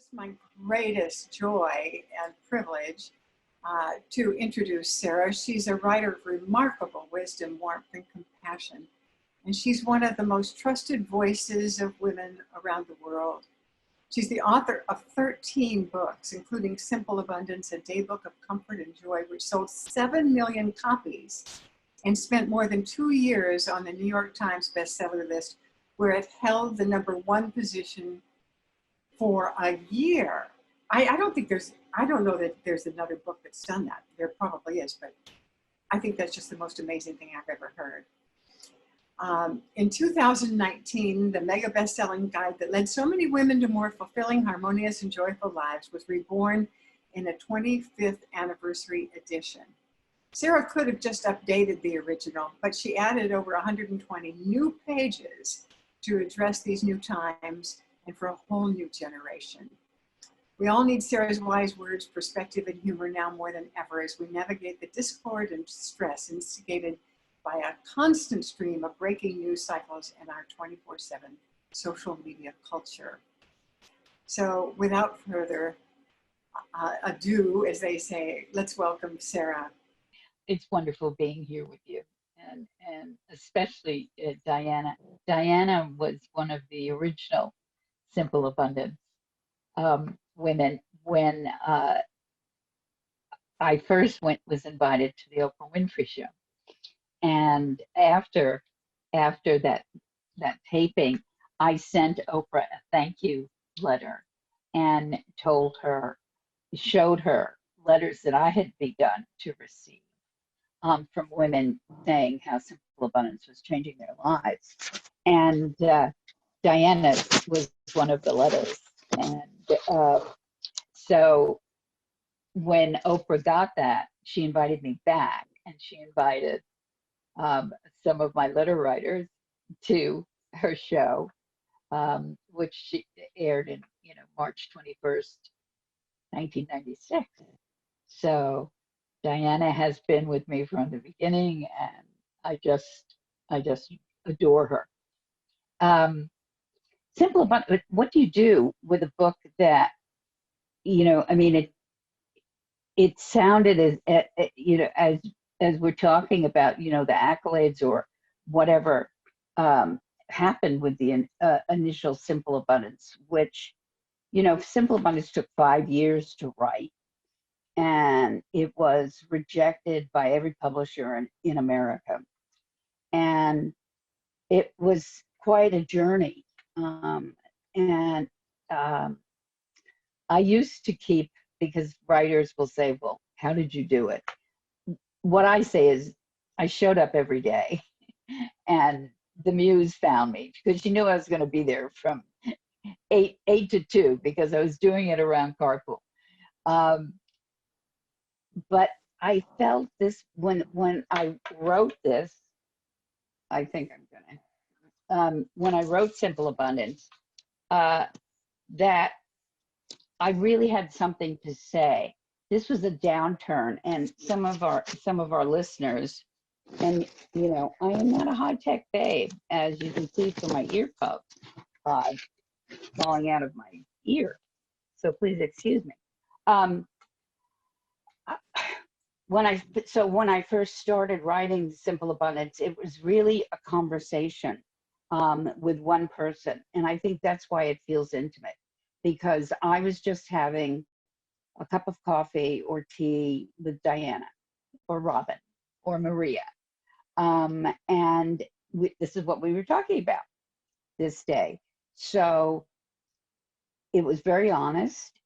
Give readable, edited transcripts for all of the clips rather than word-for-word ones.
just my greatest joy and privilege to introduce Sarah. She's a writer of remarkable wisdom, warmth, and compassion. And she's one of the most trusted voices of women around the world. She's the author of 13 books, including Simple Abundance, a Daybook of Comfort and Joy, which sold 7 million copies and spent more than 2 years on the New York Times bestseller list, where it held the #1 position for a year. I don't know that there's another book that's done that. There probably is, but I think that's just the most amazing thing I've ever heard. In 2019, the mega best-selling guide that led so many women to more fulfilling, harmonious, and joyful lives was reborn in a 25th anniversary edition. Sarah could have just updated the original, but she added over 120 new pages to address these new times and for a whole new generation. We all need Sarah's wise words, perspective, and humor now more than ever as we navigate the discord and stress instigated by a constant stream of breaking news cycles in our 24/7 social media culture. So without further ado, as they say, let's welcome Sarah. It's wonderful being here with you, and especially Diana. Diana was one of the original Simple Abundance women when I first was invited to the Oprah Winfrey Show. And after that taping, I sent Oprah a thank you letter and showed her letters that I had begun to receive from women saying how Simple Abundance was changing their lives. And Diana was one of the letters. And so when Oprah got that, she invited me back, and she invited some of my letter writers to her show, which she aired in March 21st, 1996. So Diana has been with me from the beginning, and I just adore her. Simple Abundance. What do you do with a book that, I mean, it sounded as we're talking about, the accolades or whatever happened with the initial Simple Abundance, which, Simple Abundance took 5 years to write, and it was rejected by every publisher in America. And it was quite a journey. I used to keep, because writers will say, well, how did you do it? What I say is I showed up every day and the muse found me, because she knew I was going to be there from 8 to 2 because I was doing it around carpool. But I felt this when I wrote this, I think I'm gonna, when I wrote Simple Abundance, that I really had something to say. This was a downturn, and some of our listeners, and I am not a high-tech babe, as you can see from my ear cup falling out of my ear. So please excuse me. When I first started writing Simple Abundance, it was really a conversation with one person, and I think that's why it feels intimate, because I was just having a cup of coffee or tea with Diana or Robin or Maria. And this is what we were talking about this day. So it was very honest,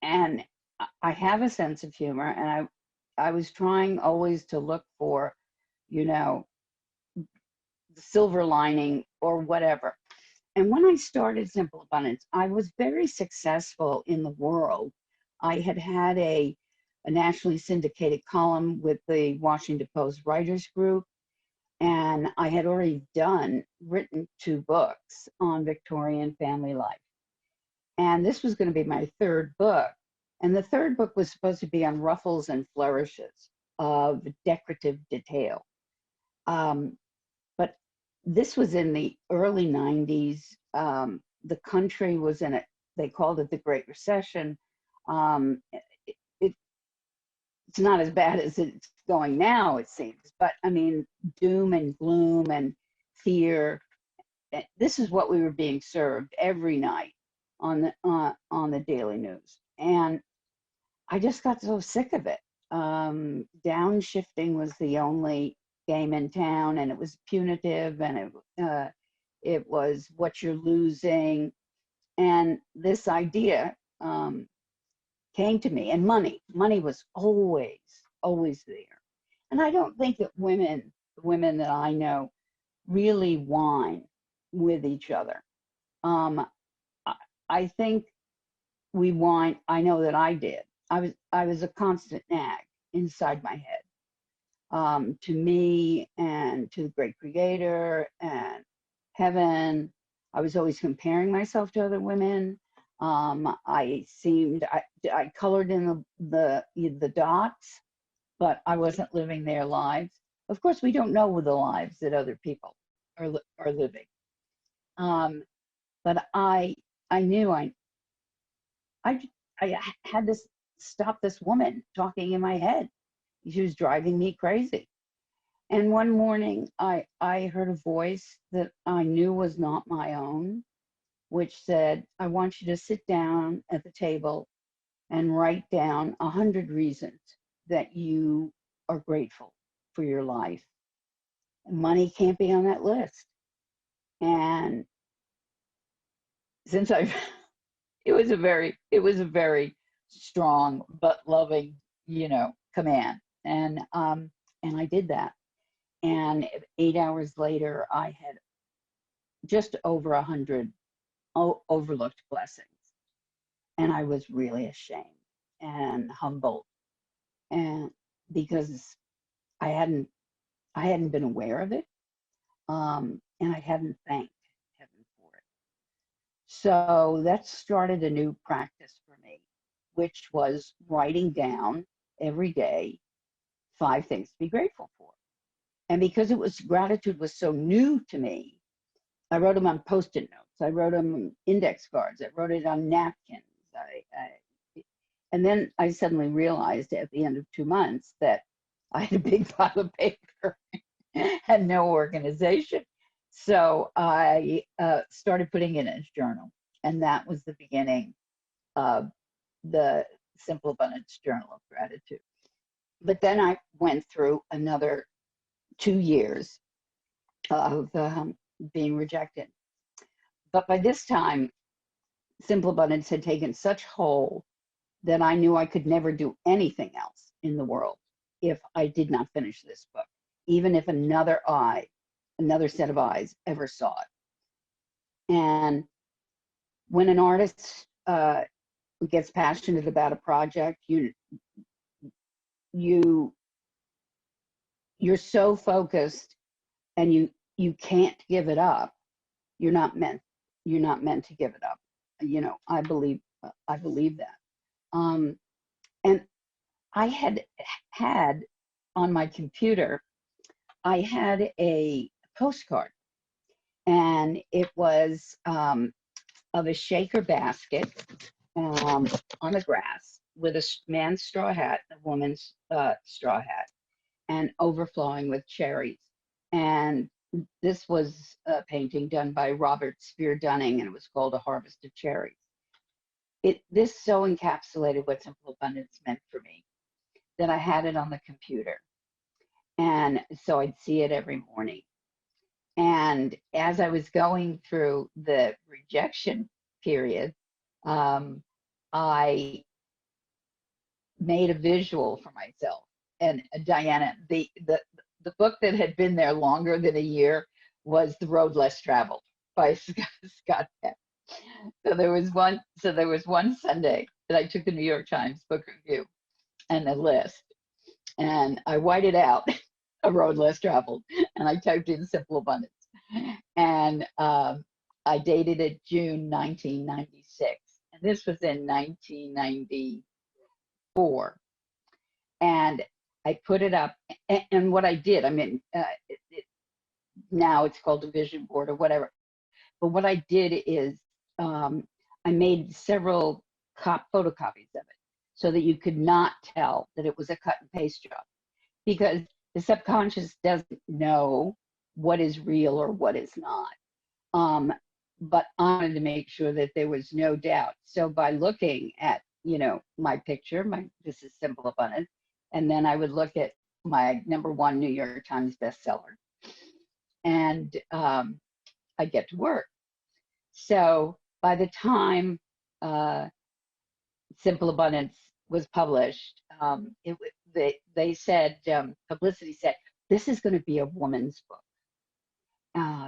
and I have a sense of humor, and I was trying always to look for, the silver lining or whatever. And when I started Simple Abundance, I was very successful in the world. I had a nationally syndicated column with the Washington Post Writers Group, and I had already written 2 books on Victorian family life. And this was going to be my 3rd book. And the 3rd book was supposed to be on ruffles and flourishes of decorative detail. But this was in the early 90s. The country was in they called it the Great Recession. It's not as bad as it's going now, it seems, but I mean, doom and gloom and fear. This is what we were being served every night on the daily news, and I just got so sick of it. Downshifting was the only game in town, and it was punitive, and it was what you're losing, and this idea came to me, and money was always there, and I don't think that the women that I know really whine with each other. I think we whine. I know that I did. I was a constant nag inside my head, to me and to the great creator and heaven. I was always comparing myself to other women. I colored in the dots, but I wasn't living their lives. Of course, we don't know the lives that other people are living. But I knew I had to stop this woman talking in my head. She was driving me crazy. And one morning I heard a voice that I knew was not my own, which said, I want you to sit down at the table and write down 100 reasons that you are grateful for your life. Money can't be on that list. And since it was a very strong but loving, command. And I did that. And 8 hours later, I had just over 100 overlooked blessings. And I was really ashamed and humbled. And because I hadn't been aware of it, and I hadn't thanked heaven for it. So that started a new practice for me, which was writing down every day 5 things to be grateful for. And because gratitude was so new to me, I wrote them on Post-it notes. I wrote them on index cards. I wrote it on napkins. And then I suddenly realized at the end of 2 months that I had a big pile of paper and no organization. So I started putting it in a journal. And that was the beginning of the Simple Abundance Journal of Gratitude. But then I went through another 2 years of being rejected. But by this time, Simple Abundance had taken such hold that I knew I could never do anything else in the world if I did not finish this book, even if another set of eyes ever saw it. And when an artist gets passionate about a project, you're so focused, and you can't give it up. You're not meant to give it up. I believe that. And I had on my computer, I had a postcard, and it was of a shaker basket on the grass with a man's straw hat, a woman's straw hat, and overflowing with cherries. And this was a painting done by Robert Spear Dunning, and it was called A Harvest of Cherries. This so encapsulated what Simple Abundance meant for me that I had it on the computer. And so I'd see it every morning. And as I was going through the rejection period, I made a visual for myself. And Diana, the book that had been there longer than a year was The Road Less Traveled by Scott Peck. So there was one Sunday that I took the New York Times book review and a list, and I whited out A Road Less Traveled, and I typed in Simple Abundance, and I dated it June 1996, and this was in 1994, and I put it up, and what I did, I mean, now it's called a vision board or whatever, but what I did is I made several photocopies of it so that you could not tell that it was a cut and paste job, because the subconscious doesn't know what is real or what is not. But I wanted to make sure that there was no doubt. So by looking at, you know, my picture, this is Simple Abundance, and then I would look at my #1 New York Times bestseller, and I get to work. So by the time Simple Abundance was published, they said, publicity said, this is going to be a woman's book.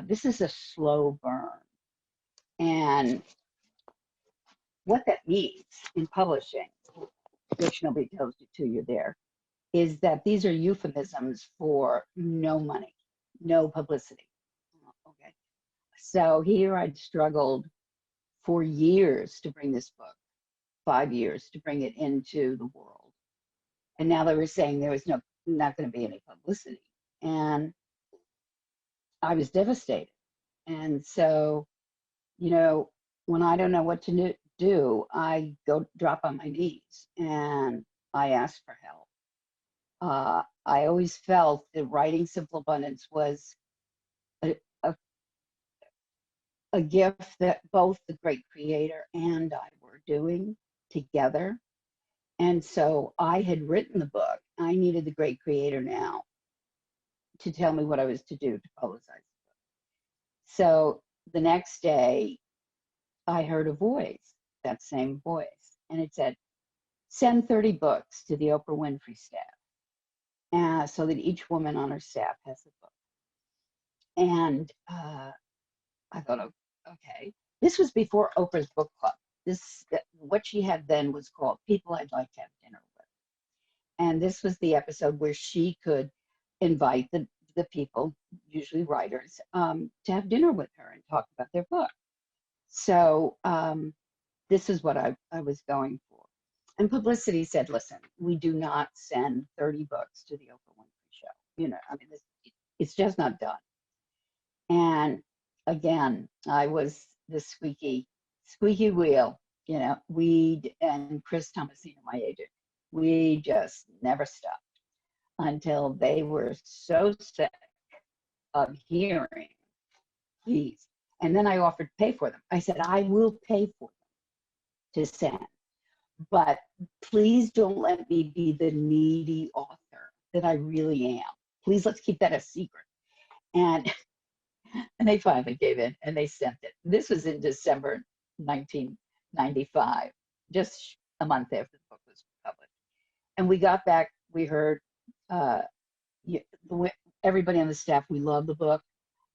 This is a slow burn. And what that means in publishing, which nobody tells you till you're there, is that these are euphemisms for no money, no publicity. Okay. So here I'd struggled for years to bring this book, 5 years to bring it into the world. And now they were saying there was not going to be any publicity. And I was devastated. And so, you know, when I don't know what to do, I go drop on my knees and I ask for help. I always felt that writing Simple Abundance was a gift that both the great creator and I were doing together. And so I had written the book. I needed the great creator now to tell me what I was to do to publicize the book. So the next day, I heard a voice, that same voice, and it said, send 30 books to the Oprah Winfrey staff, so that each woman on her staff has a book. And I thought, okay. This was before Oprah's book club. What she had then was called People I'd Like to Have Dinner With. And this was the episode where she could invite the people, usually writers, to have dinner with her and talk about their book. So this is what I was going for. And publicity said, listen, we do not send 30 books to the Oprah Winfrey Show. You know, I mean, it's just not done. And again, I was the squeaky wheel, you know, and Chris Thomasino, my agent, we just never stopped until they were so sick of hearing these. And then I offered to pay for them. I said, I will pay for them to send, but please don't let me be the needy author that I really am. Please, let's keep that a secret. And they finally gave in and they sent it. This was in December 1995, just a month after the book was published. And we got back, we heard everybody on the staff, we love the book,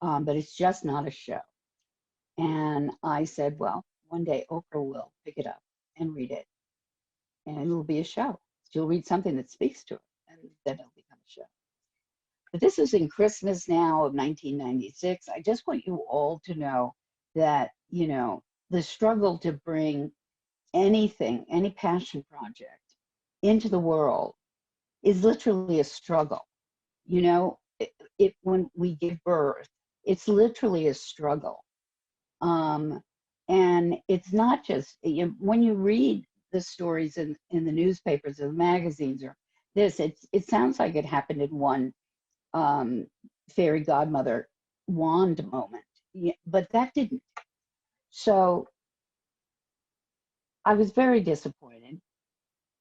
but it's just not a show. And I said, well, one day Oprah will pick it up and read it, and it will be a show. She'll read something that speaks to her, and then it'll become a show. But this is in Christmas now of 1996. I just want you all to know that, you know, the struggle to bring anything, any passion project into the world is literally a struggle. You know, when we give birth, it's literally a struggle. And it's not just, when you read the stories in the newspapers or the magazines or this, it sounds like it happened in one fairy godmother wand moment, but that didn't. So I was very disappointed,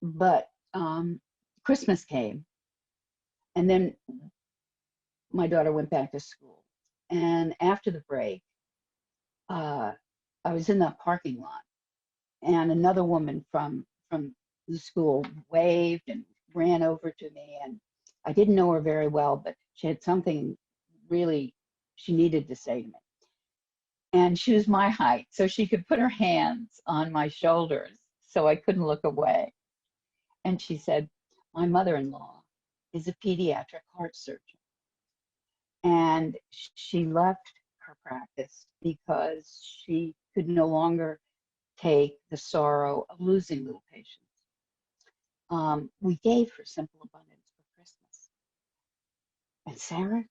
but Christmas came, and then my daughter went back to school, and after the break, I was in the parking lot, and another woman from the school waved and ran over to me, and I didn't know her very well, but she had something really she needed to say to me. And she was my height, so she could put her hands on my shoulders so I couldn't look away. And she said, my mother-in-law is a pediatric heart surgeon. And she left her practice because she could no longer take the sorrow of losing little patients. We gave her Simple Abundance for Christmas. And Sarah,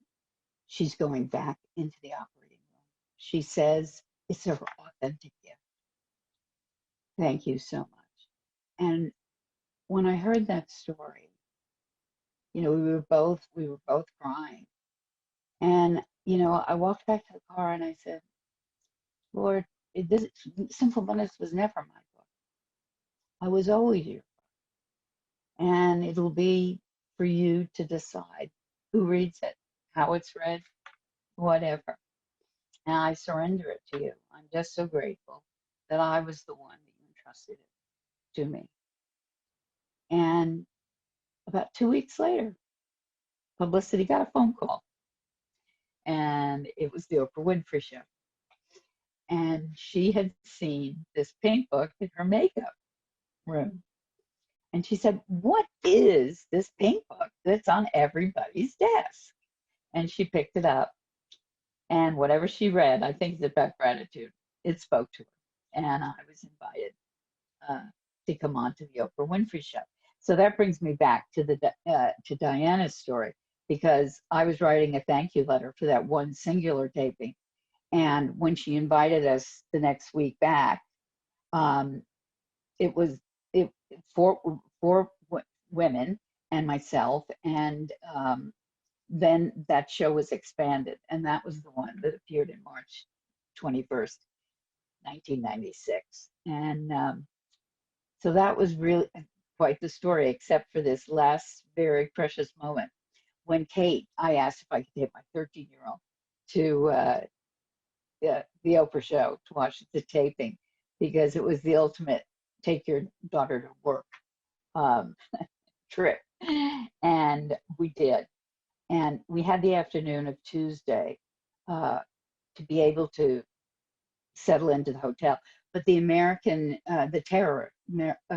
she's going back into the operating room. She says it's her authentic gift. Thank you so much. And when I heard that story, you know, we were both crying. And, you know, I walked back to the car and I said, Lord, this Simple Abundance was never my book. I was always your book. And it'll be for you to decide who reads it, how it's read, whatever. And I surrender it to you. I'm just so grateful that I was the one that you entrusted it to me. And about 2 weeks later, publicity got a phone call. And it was the Oprah Winfrey Show. And she had seen this pink book in her makeup room. And she said, what is this pink book that's on everybody's desk? And she picked it up. And whatever she read, I think it's about gratitude, it spoke to her. And I was invited to come on to the Oprah Winfrey Show. So that brings me back to to Diana's story, because I was writing a thank you letter for that one singular taping. And when she invited us the next week back, it was four women and myself, and then that show was expanded, and that was the one that appeared in March 21st, 1996. And so that was really quite the story, except for this last very precious moment when I asked if I could take my 13-year-old to the Oprah Show to watch the taping, because it was the ultimate take your daughter to work trip. And we did. And we had the afternoon of Tuesday to be able to settle into the hotel. But the Terror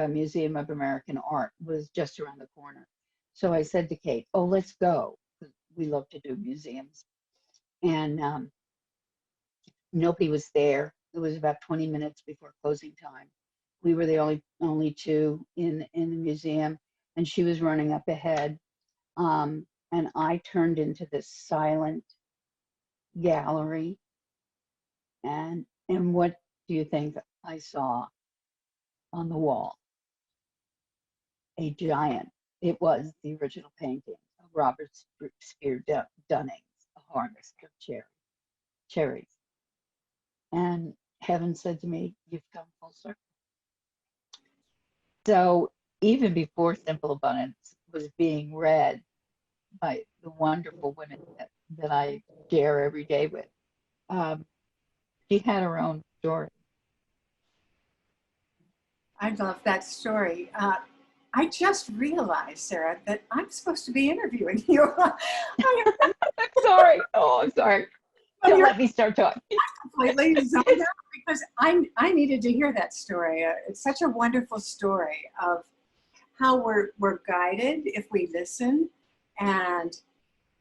Museum of American Art was just around the corner. So I said to Kate, oh, let's go. We love to do museums. And nobody was there. It was about 20 minutes before closing time. We were the only two in the museum, and she was running up ahead. And I turned into this silent gallery. And what do you think I saw on the wall? A giant. It was the original painting of Robert Spear Dunning's A Harvest of Cherries. And heaven said to me, you've come full circle. So even before Simple Abundance was being read by the wonderful women that I share every day with, she had her own story. I love that story. I just realized, Sarah, that I'm supposed to be interviewing you. I'm sorry. Oh, I'm sorry. Don't let me start talking. Completely zoned out because I needed to hear that story. It's such a wonderful story of how we're guided if we listen, and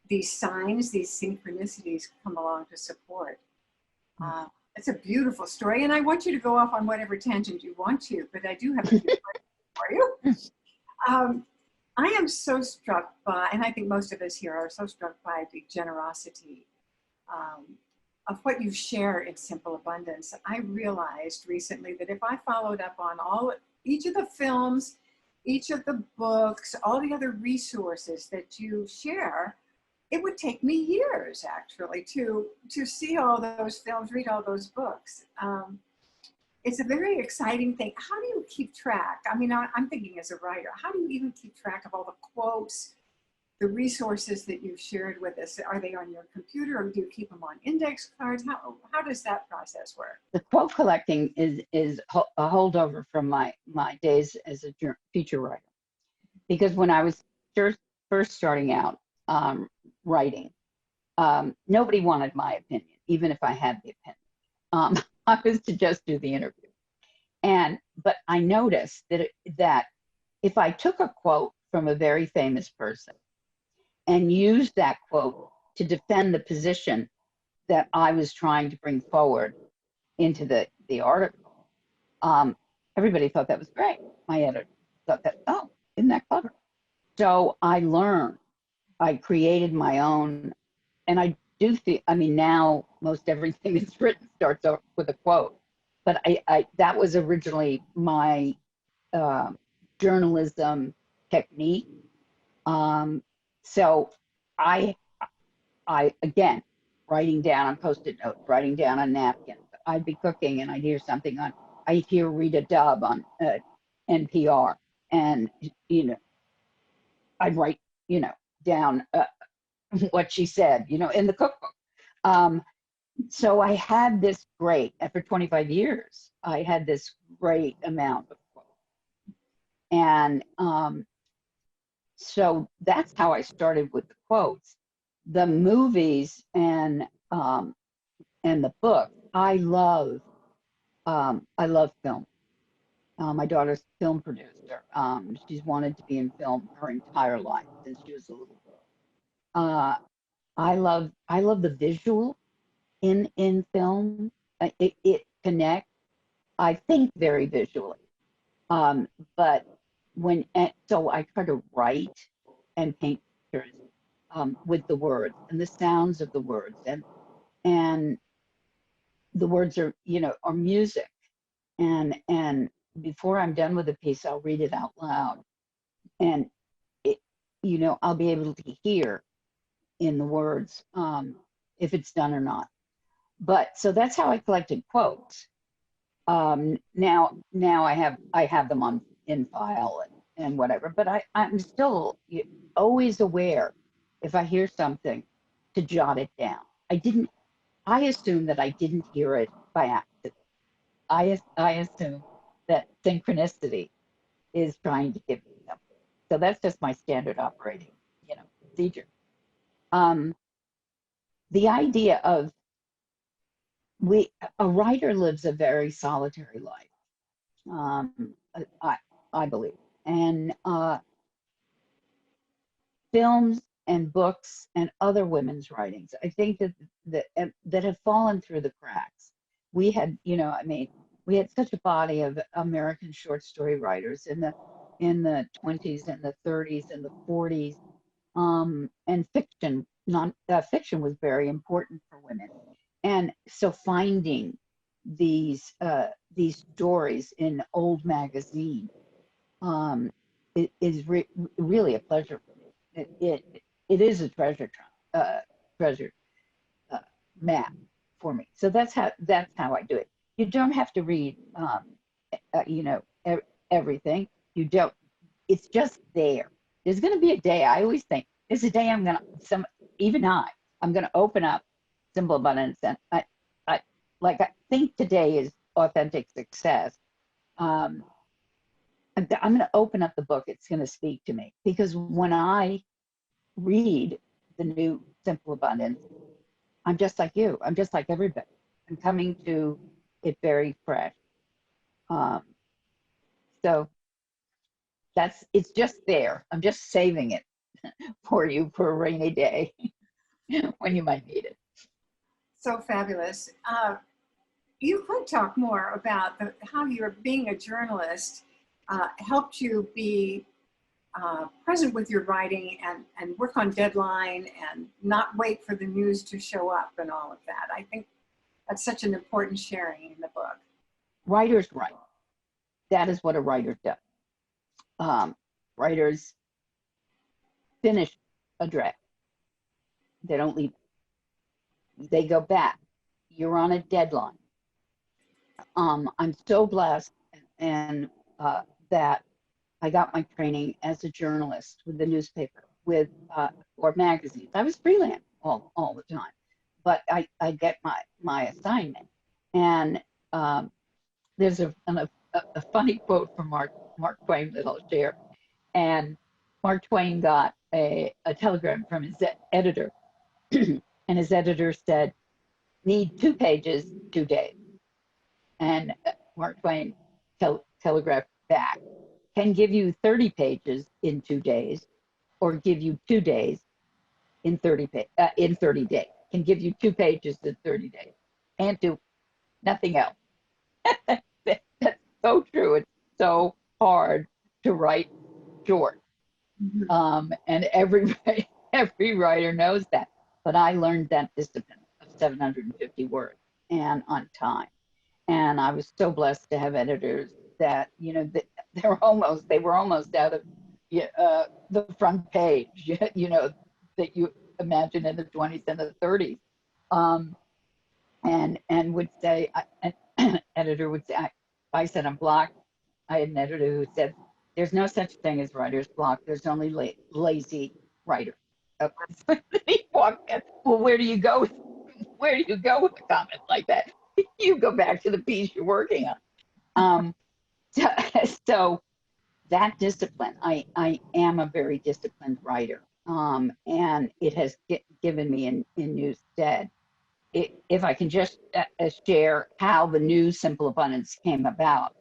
these signs, these synchronicities come along to support. It's a beautiful story, and I want you to go off on whatever tangent you want to, but I do have a few questions for you. I am so struck by, and I think most of us here are so struck by the generosity of what you share in Simple Abundance. I realized recently that if I followed up on each of the films, each of the books, all the other resources that you share, it would take me years actually to see all those films, read all those books. It's a very exciting thing. How do you keep track? I mean, I'm thinking as a writer, how do you even keep track of all the quotes, the resources that you've shared with us? Are they on your computer, or do you keep them on index cards? How does that process work? The quote collecting is a holdover from my days as a feature writer, because when I was first starting out writing, nobody wanted my opinion, even if I had the opinion. I was to just do the interview. But I noticed that if I took a quote from a very famous person and used that quote to defend the position that I was trying to bring forward into the article, everybody thought that was great. My editor thought that, oh, isn't that clever? So I learned, I created my own, and I do think, I mean, now most everything that's written starts off with a quote. but I that was originally my journalism technique. So I again, writing down on Post-it notes, writing down on napkins. I'd be cooking and I'd hear something on, I'd hear Rita Dub on NPR, and I'd write down what she said in the cookbook. So I had this great, for 25 years, I had this great amount of quotes. And so that's how I started with the quotes. The movies and the book, I love film. My daughter's a film producer. She's wanted to be in film her entire life since she was a little girl. I love the visual in film. It connects. I think very visually. But so I try to write and paint pictures with the words and the sounds of the words, and the words are music, and before I'm done with a piece, I'll read it out loud, and I'll be able to hear in the words if it's done or not. But so that's how I collected quotes. Now I have them in file and whatever, but I'm still always aware if I hear something to jot it down. I assume that I didn't hear it by accident. I assume that synchronicity is trying to give me something. So that's just my standard operating, procedure. The idea of a writer lives a very solitary life, I believe, and films and books and other women's writings, I think that have fallen through the cracks. We had, we had such a body of American short story writers in the 20s and the 30s and the 40s, and fiction. Fiction was very important for women, and so finding these stories in old magazines is really a pleasure for me. It is a treasure map for me. So that's how I do it. You don't have to read everything. You don't. It's just there. There's going to be a day. I always think there's a day I'm going to open up Simple Abundance, and I think today is Authentic Success. I'm going to open up the book. It's going to speak to me, because when I read the new Simple Abundance, I'm just like you. I'm just like everybody. I'm coming to it very fresh. So it's just there. I'm just saving it for you for a rainy day when you might need it. So fabulous. You could talk more about how your being a journalist helped you be present with your writing and work on deadline and not wait for the news to show up and all of that. I think that's such an important sharing in the book. Writers write. That is what a writer does. Writers finish a draft. They don't leave it. They go back. You're on a deadline. I'm so blessed and that I got my training as a journalist with the newspaper, or magazines. I was freelance all the time, but I get my assignment. And there's a funny quote from Mark Twain that I'll share. And Mark Twain got a telegram from his editor, and his editor said, "Need 2 pages, 2 days." And Mark Twain telegraphed back, "Can give you 30 pages in 2 days, or give you 2 days in 30 days. Can give you 2 pages in 30 days. Can't do nothing else." That's so true. It's so hard to write short. And every writer knows that. But I learned that discipline of 750 words and on time. And I was so blessed to have editors that, you know, they were almost out of the front page, you know, that you imagine in the 20s and the 30s. And would say, an editor would say, I said I'm blocked. I had an editor who said, there's no such thing as writer's block. There's only lazy writer. So he walked in. Well, where do you go with a comment like that? You go back to the piece you're working on. So, so that discipline, I am a very disciplined writer, and it has given me in new stead. If I can just share how the new Simple Abundance came about,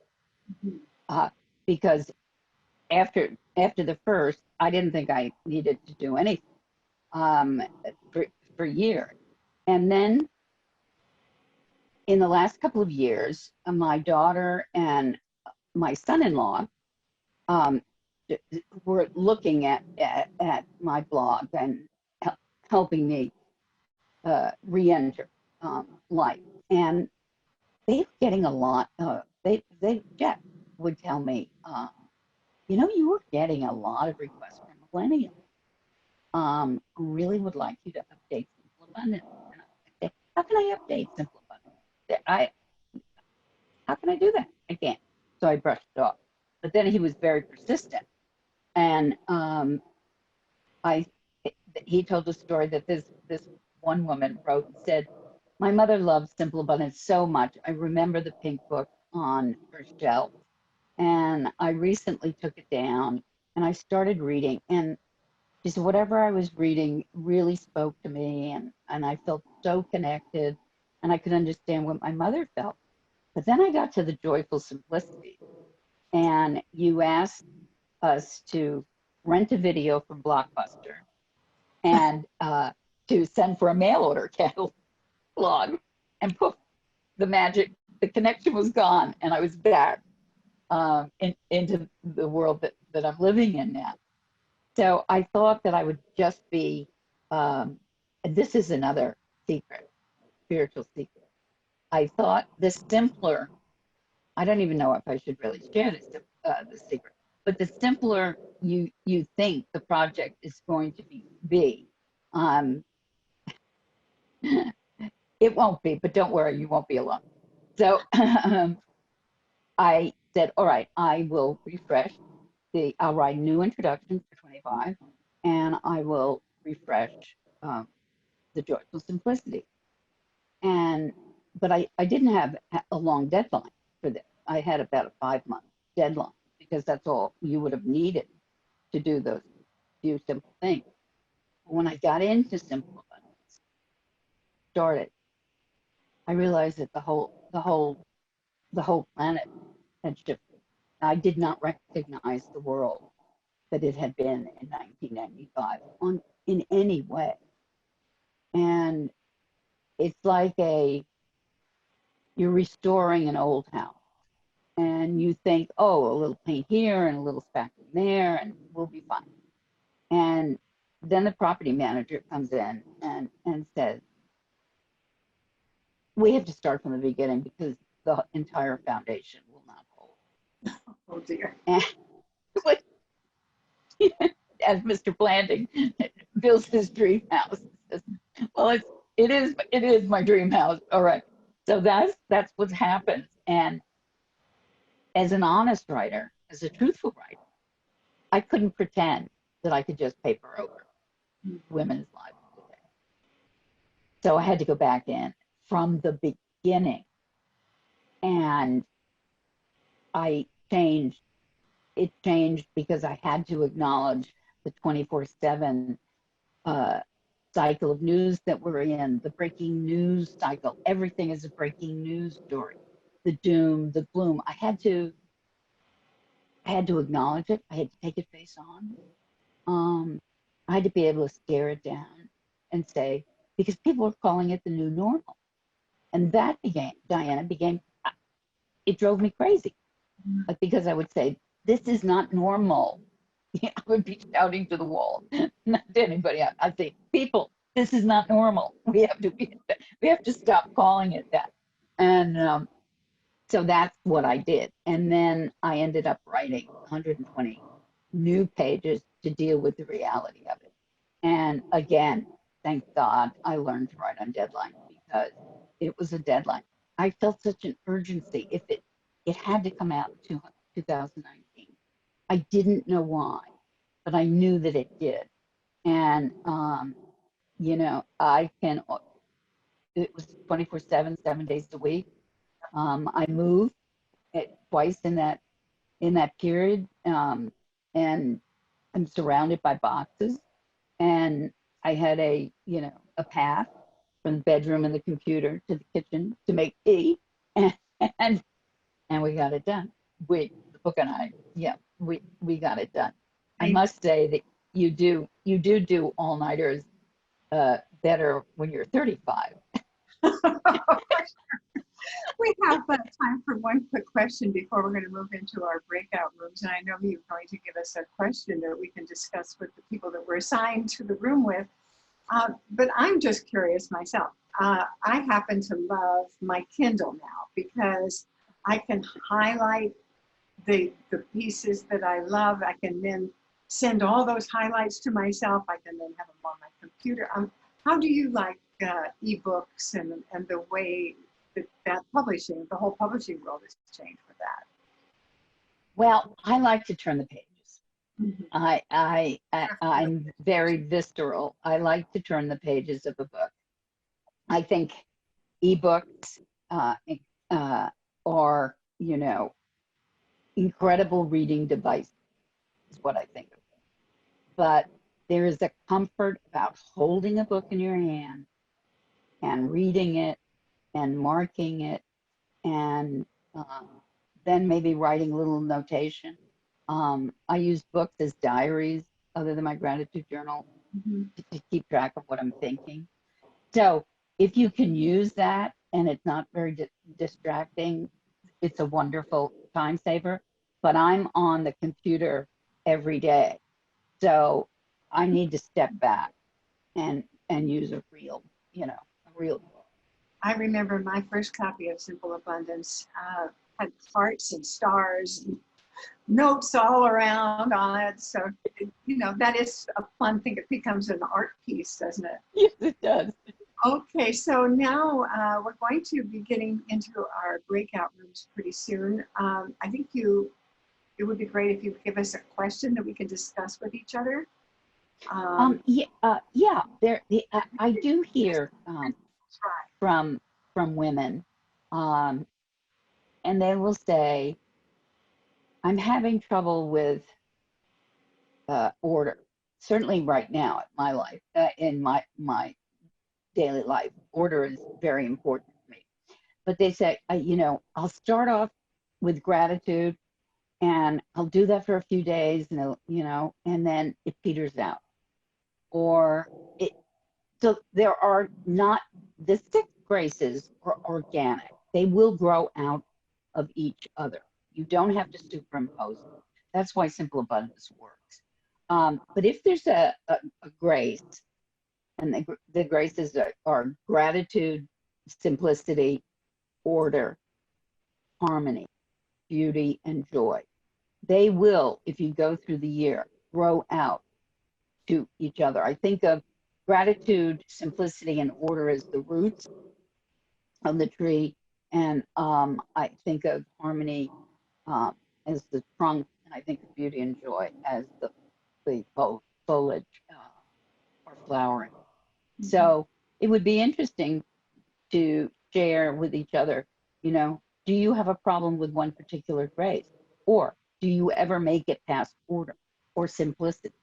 because after the first, I didn't think I needed to do anything for years, and then in the last couple of years, my daughter and my son-in-law were looking at my blog and helping me re-enter life, and they were getting a lot. Jeff would tell me, you know, you were getting a lot of requests from millennials. Really would like you to update Simple Abundance. And I say, how can I update Simple Abundance? How can I do that? I can't. So I brushed it off. But then he was very persistent, and he told a story that this one woman wrote and said, my mother loved Simple Abundance so much. I remember the pink book on her shelf, and I recently took it down and I started reading, and she said whatever I was reading really spoke to me, and I felt so connected, and I could understand what my mother felt. But then I got to the joyful simplicity, and you asked us to rent a video from Blockbuster and to send for a mail order catalog, and poof, the connection was gone, and I was back into the world that I'm living in now. So I thought that I would just be, this is another secret, spiritual secret. I thought the simpler, I don't even know if I should really share the secret, but the simpler you think the project is going to be, it won't be, but don't worry, you won't be alone. So I said, all right, I will refresh I'll write a new introduction for 25, and I will refresh the joyful simplicity. But I didn't have a long deadline for this. I had about a 5-month deadline, because that's all you would have needed to do those few simple things. When I got into Simple Abundance, I realized that the whole planet had shifted. I did not recognize the world that it had been in 1995 in any way. And it's like you're restoring an old house, and you think, oh, a little paint here and a little spackling there, and we'll be fine. And then the property manager comes in and says, we have to start from the beginning because the entire foundation will not hold. Oh dear. And as Mr. Blanding builds his dream house, well, it is my dream house. All right. So that's what happens. And as an honest writer, as a truthful writer, I couldn't pretend that I could just paper over women's lives today. So I had to go back in from the beginning, and it changed because I had to acknowledge the 24/7 cycle of news that we're in, the breaking news cycle. Everything is a breaking news story. The doom, the gloom. I had to acknowledge it. I had to take it face on. I had to be able to stare it down and say, because people were calling it the new normal. And that Diana, it drove me crazy. Because I would say, this is not normal. I would be shouting to the wall, not to anybody. I'd say, people, this is not normal. We have to stop calling it that. And so that's what I did. And then I ended up writing 120 new pages to deal with the reality of it. And again, thank God I learned to write on deadline, because it was a deadline. I felt such an urgency. If it had to come out in 2019. I didn't know why, but I knew that it did. And, you know, it was 24/7, 7 days a week. I moved twice in that period, and I'm surrounded by boxes, and I had a path from the bedroom and the computer to the kitchen to make tea, and and we got it done. The book and I, yeah, we got it done. I must say that you do all-nighters better when you're 35. We have time for one quick question before we're going to move into our breakout rooms. And I know you're going to give us a question that we can discuss with the people that we're assigned to the room with. But I'm just curious myself. I happen to love my Kindle now because I can highlight the pieces that I love. I can then send all those highlights to myself. I can then have them on my computer. How do you like eBooks and the way that publishing, the whole publishing world has changed with that? Well, I like to turn the pages. Mm-hmm. I'm very visceral. I like to turn the pages of a book. I think eBooks are, incredible reading devices, is what I think of them. But there is a comfort about holding a book in your hand and reading it and marking it, and then maybe writing a little notation. I use books as diaries other than my gratitude journal, Mm-hmm. to keep track of what I'm thinking. So if you can use that and it's not very distracting, it's a wonderful time saver. But I'm on the computer every day, so I need to step back and use a real book. I remember my first copy of Simple Abundance had hearts and stars and notes all around on it. So, that is a fun thing. It becomes an art piece, doesn't it? Yes, it does. Okay, so now we're going to be getting into our breakout rooms pretty soon. I think it would be great if you give us a question that we can discuss with each other. I do hear from women, and they will say, I'm having trouble with order. Certainly right now in my daily life, order is very important to me. But they say, I'll start off with gratitude, and I'll do that for a few days, and and then it peters out. So there are not, the 6 graces are organic. They will grow out of each other. You don't have to superimpose them. That's why Simple Abundance works. But if there's a grace, and the graces are gratitude, simplicity, order, harmony, beauty, and joy. They will, if you go through the year, grow out to each other. I think of gratitude, simplicity, and order as the roots of the tree, and I think of harmony as the trunk, and I think of beauty and joy as the foliage or flowering. Mm-hmm. So it would be interesting to share with each other, do you have a problem with one particular grace? Or do you ever make it past order or simplicity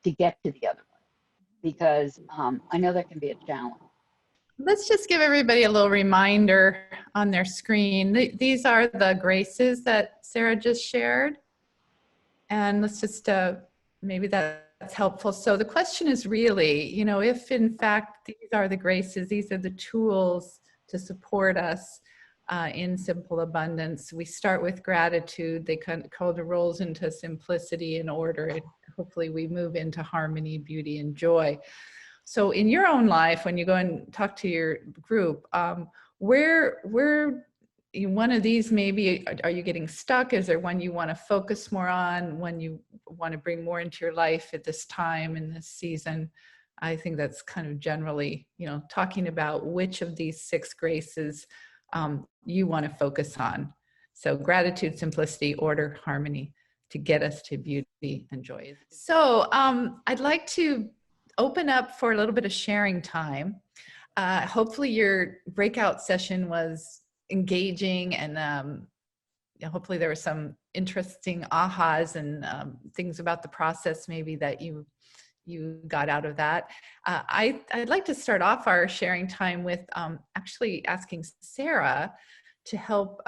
to get to the other one? Because I know that can be a challenge. Let's just give everybody a little reminder on their screen. These are the graces that Sarah just shared. And let's just, maybe that's helpful. So the question is really, if in fact these are the graces, these are the tools to support us in Simple Abundance. We start with gratitude. They kind of rolls into simplicity and order. And hopefully we move into harmony, beauty, and joy. So in your own life, when you go and talk to your group, where one of these maybe, are you getting stuck? Is there one you want to focus more on, one you want to bring more into your life at this time in this season? I think that's kind of generally, talking about which of these 6 graces you want to focus on. So gratitude, simplicity, order, harmony, to get us to beauty and joy. So I'd like to open up for a little bit of sharing time. Hopefully your breakout session was engaging, and hopefully there were some interesting ahas and things about the process maybe that you got out of that. I'd like to start off our sharing time with actually asking Sarah to help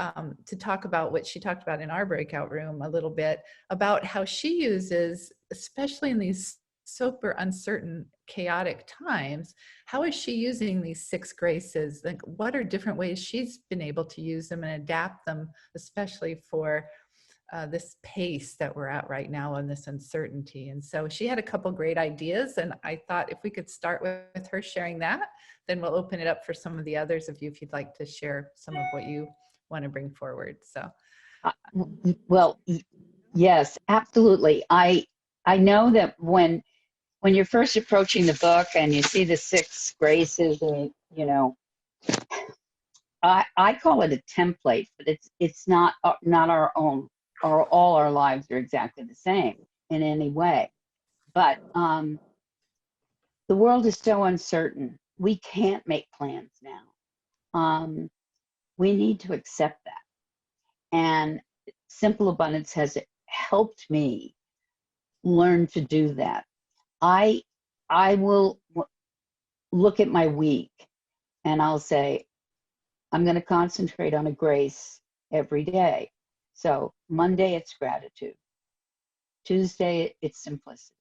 to talk about what she talked about in our breakout room a little bit, about how she uses, especially in these super uncertain, chaotic times, how is she using these 6 graces? Like, what are different ways she's been able to use them and adapt them, especially for this pace that we're at right now and this uncertainty. And so she had a couple great ideas, and I thought if we could start with her sharing that, then we'll open it up for some of the others of you if you'd like to share some of what you want to bring forward. So Well, yes, absolutely. I know that when you're first approaching the book and you see the 6 graces, and I call it a template, but it's not our own, or all our lives are exactly the same in any way. But the world is so uncertain. We can't make plans now. We need to accept that. And Simple Abundance has helped me learn to do that. I will look at my week and I'll say, I'm going to concentrate on a grace every day. So Monday, it's gratitude. Tuesday, it's simplicity.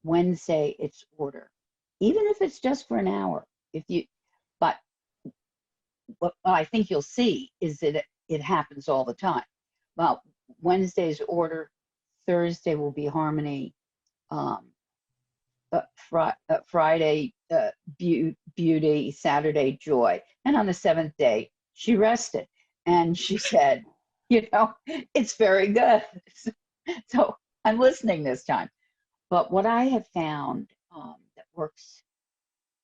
Wednesday, it's order. Even if it's just for an hour. But what I think you'll see is that it happens all the time. Well, Wednesday's order, Thursday will be harmony, Friday, beauty, Saturday, joy. And on the 7th day, she rested. And she said, it's very good. So I'm listening this time. But what I have found that works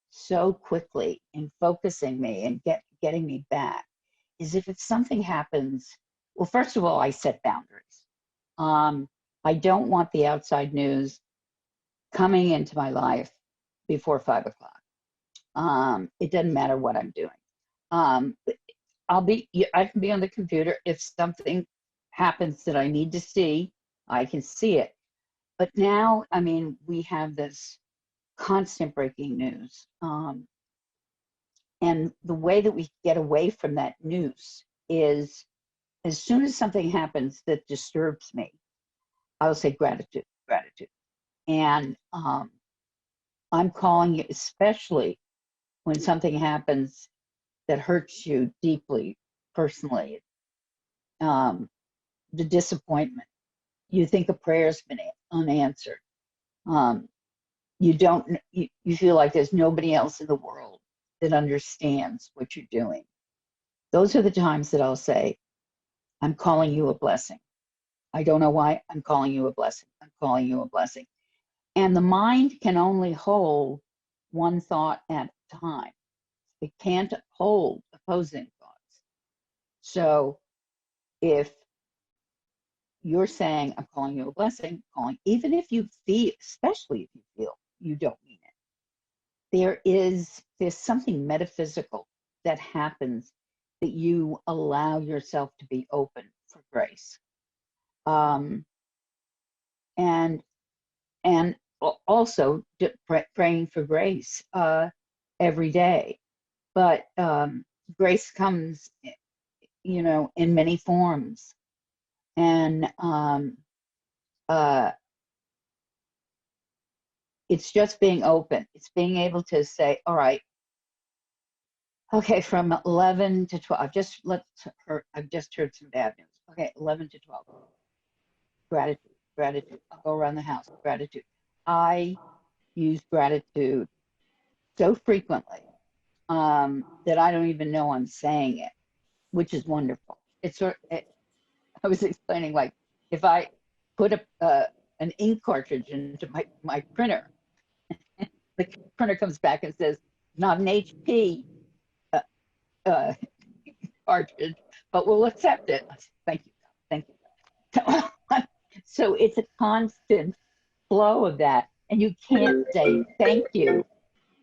so quickly in focusing me and getting me back is if something happens, well, first of all, I set boundaries. I don't want the outside news coming into my life before 5 o'clock. It doesn't matter what I'm doing. I can be on the computer. If something happens that I need to see, I can see it. But now, we have this constant breaking news. And the way that we get away from that news is, as soon as something happens that disturbs me, I'll say gratitude. And I'm calling it, especially when something happens that hurts you deeply, personally, the disappointment. You think a prayer's been unanswered. You feel like there's nobody else in the world that understands what you're doing. Those are the times that I'll say, I'm calling you a blessing. I don't know why. I'm calling you a blessing. I'm calling you a blessing. And the mind can only hold one thought at a time. It can't hold opposing thoughts. So if you're saying, I'm calling you a blessing, even if you feel, especially if you feel you don't mean it, there's something metaphysical that happens that you allow yourself to be open for grace. And also praying for grace every day. But grace comes, in many forms. And it's just being open. It's being able to say, all right, okay, from 11 to 12, I've just heard some bad news. Okay, 11 to 12. Gratitude. I'll go around the house. Gratitude. I use gratitude so frequently that I don't even know I'm saying it. which is wonderful. I was explaining, like, if I put an ink cartridge into my printer, the printer comes back and says, not an HP uh, cartridge, but we'll accept it. I said, thank you, thank you. So it's a constant flow of that, and you can't say thank you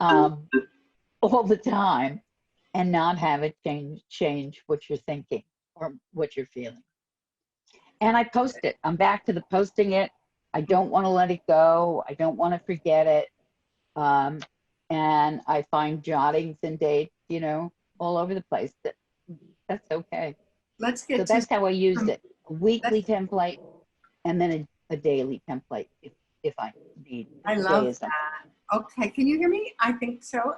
all the time and not have it change what you're thinking or what you're feeling. And I post it. I'm back to the posting it. I don't want to let it go. I don't want to forget it. And I find jottings and dates, you know, all over the place. That's okay. Let's get So that's how I used it. A weekly that's- template and then a daily template if I need. I love days. that. Okay, can you hear me? I think so.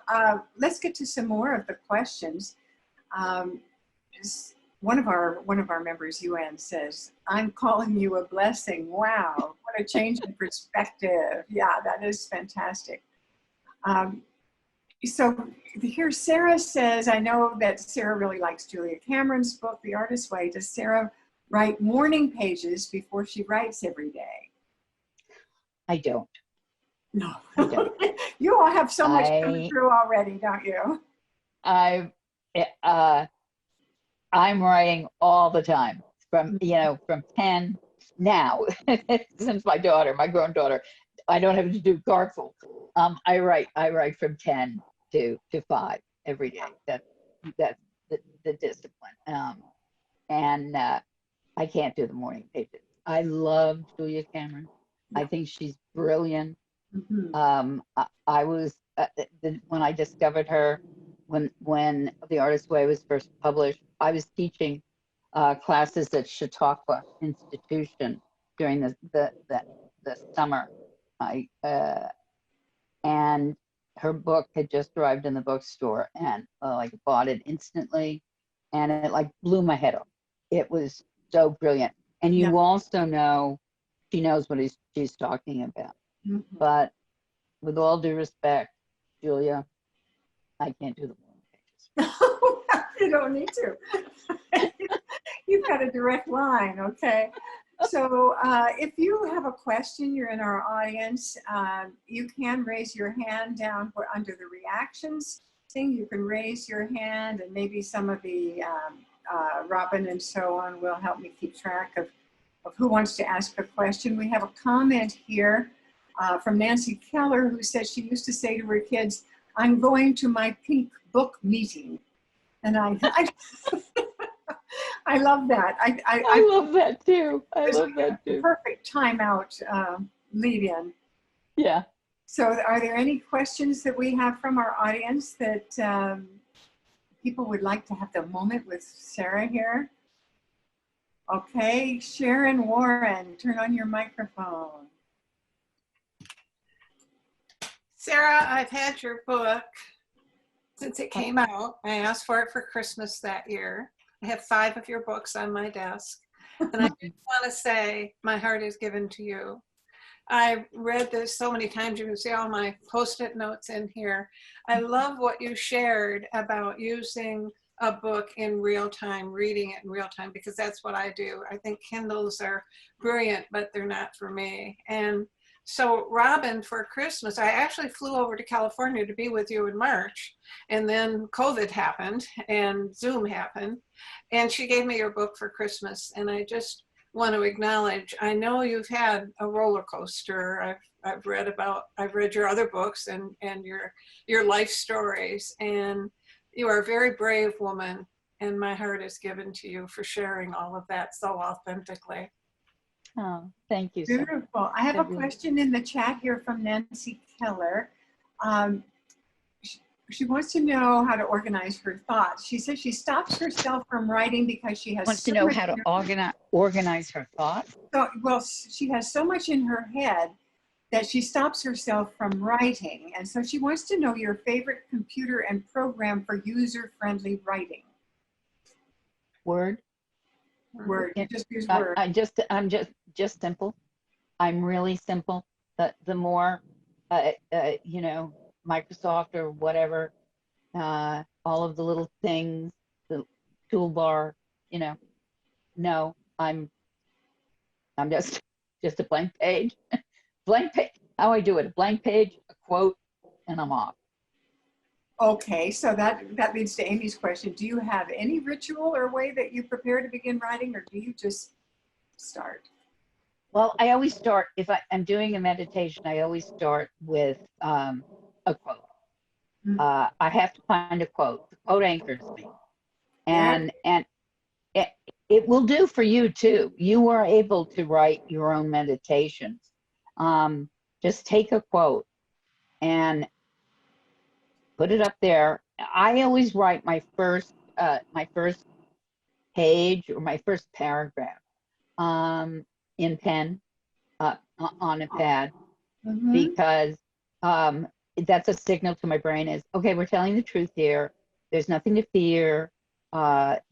Let's get to some more of the questions. One of our members, UN, says, "I'm calling you a blessing." Wow, what a change in perspective. Yeah, that is fantastic. So here Sarah says, I know that Sarah really likes Julia Cameron's book, The Artist's Way. Does Sarah write morning pages before she writes every day? I don't. No. I don't. You all have so much coming through already, don't you? I'm writing all the time from 10 now, since my grown daughter, I don't have to do carpool. I write from 10 to 5 every day. That's the discipline. And I can't do the morning pages. I love Julia Cameron. I think she's brilliant. Mm-hmm. I was when I discovered her, when The Artist's Way was first published, I was teaching classes at Chautauqua Institution during the summer. And her book had just arrived in the bookstore, and like bought it instantly, and it like blew my head off. It was so brilliant, and you also know she knows what she's talking about. Mm-hmm. But with all due respect, Julia, I can't do the morning pages. You don't need to. You've got a direct line, okay? So if you have a question, you're in our audience, you can raise your hand down under the reactions thing. You can raise your hand, and maybe some of the Robin and so on will help me keep track of who wants to ask a question. We have a comment here from Nancy Keller, who says she used to say to her kids, "I'm going to my pink book meeting." And I love that. I love that too. I love that too. Perfect timeout lead-in. Yeah. So are there any questions that we have from our audience that people would like to have the moment with Sarah here? Okay, Sharon Warren, turn on your microphone. Sarah, I've had your book since it came out. I asked for it for Christmas that year. I have 5 of your books on my desk. And I just want to say, my heart is given to you. I read this so many times. You can see all my Post-it notes in here. I love what you shared about using a book in real time, reading it in real time, because that's what I do. I think Kindles are brilliant, but they're not for me. And so Robin, for Christmas, I actually flew over to California to be with you in March, and then COVID happened and Zoom happened, and she gave me your book for Christmas. And I just want to acknowledge, I know you've had a roller coaster. I've read your other books and your life stories, and you are a very brave woman, and my heart is given to you for sharing all of that so authentically. Oh, thank you. Beautiful. I have a question in the chat here from Nancy Keller. She wants to know how to organize her thoughts. She says she stops herself from writing because she has wants to know how to organize her thoughts. So, well, she has so much in her head that she stops herself from writing. And so she wants to know your favorite computer and program for user-friendly writing. Word. Word. You just use Word. I'm just simple. I'm really simple. The more, Microsoft or whatever, all of the little things, toolbar, you know, no, I'm just a blank page. Blank page. How I do it, a blank page, a quote, and I'm off. Okay, so that leads to Amy's question. Do you have any ritual or way that you prepare to begin writing, or do you just start? Well, I always start, if I'm doing a meditation, I always start with a quote. I have to find a quote. The quote anchors me. And it will do for you too. You are able to write your own meditations. Just take a quote and put it up there. I always write my first page or my first paragraph in pen on a pad, because that's a signal to my brain is, okay, we're telling the truth here. There's nothing to fear.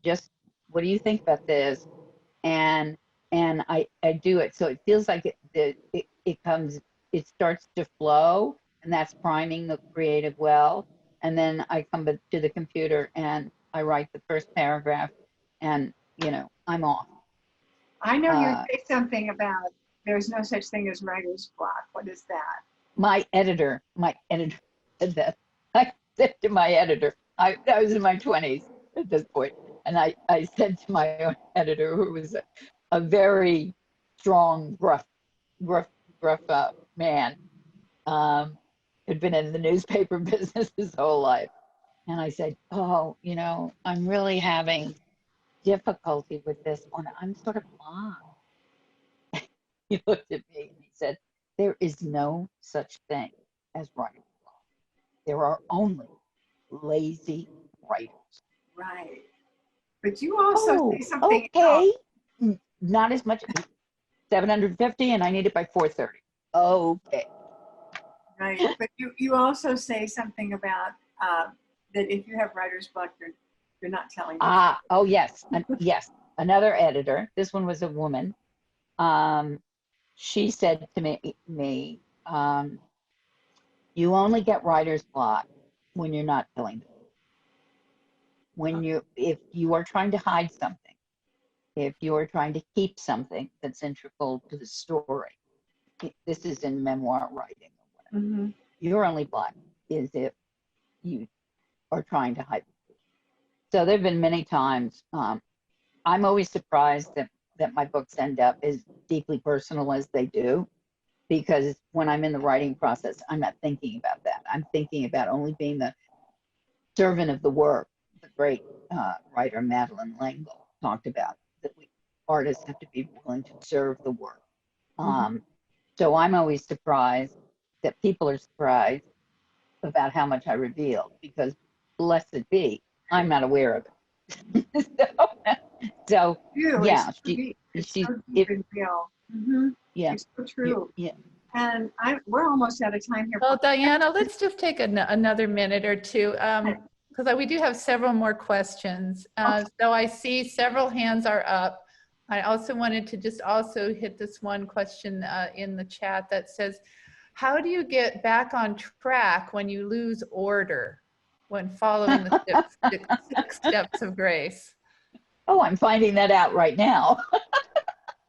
Just what do you think about this? And I do it. So it feels like it starts to flow, and that's priming the creative well. And then I come to the computer and I write the first paragraph, and I'm off. I know you say something about there's no such thing as writer's block. What is that? My editor said that. I said to my editor, I was in my 20s at this point, and I said to my own editor, who was a very strong, gruff man, had been in the newspaper business his whole life. And I said, oh, I'm really having difficulty with this one. I'm sort of blah. He looked at me and he said, there is no such thing as writer's block. There are only lazy writers. Right. But you also say something okay. Else. Not as much. 750 and I need it by 4:30. Okay. Right. But you also say something about that if you have writer's block, you're not telling me. Oh, yes. Yes. Another editor. This one was a woman. She said to me, you only get writer's block when you're not telling the truth. If you are trying to hide something, if you are trying to keep something that's integral to the story, this is in memoir writing or whatever, your only block is if you are trying to hide. So there have been many times, I'm always surprised that my books end up as deeply personal as they do, because when I'm in the writing process, I'm not thinking about that. I'm thinking about only being the servant of the work. The great writer Madeleine L'Engle talked about that artists have to be willing to serve the work. So I'm always surprised that people are surprised about how much I reveal, because blessed be, I'm not aware of it. so yeah, it's so deep and real. Yeah, it's so true. Yeah. And we're almost out of time here. Well, Diana, let's just take another minute or two, because we do have several more questions. So I see several hands are up. I also wanted to just also hit this one question in the chat that says, how do you get back on track when you lose order when following the six steps of grace? Oh, I'm finding that out right now.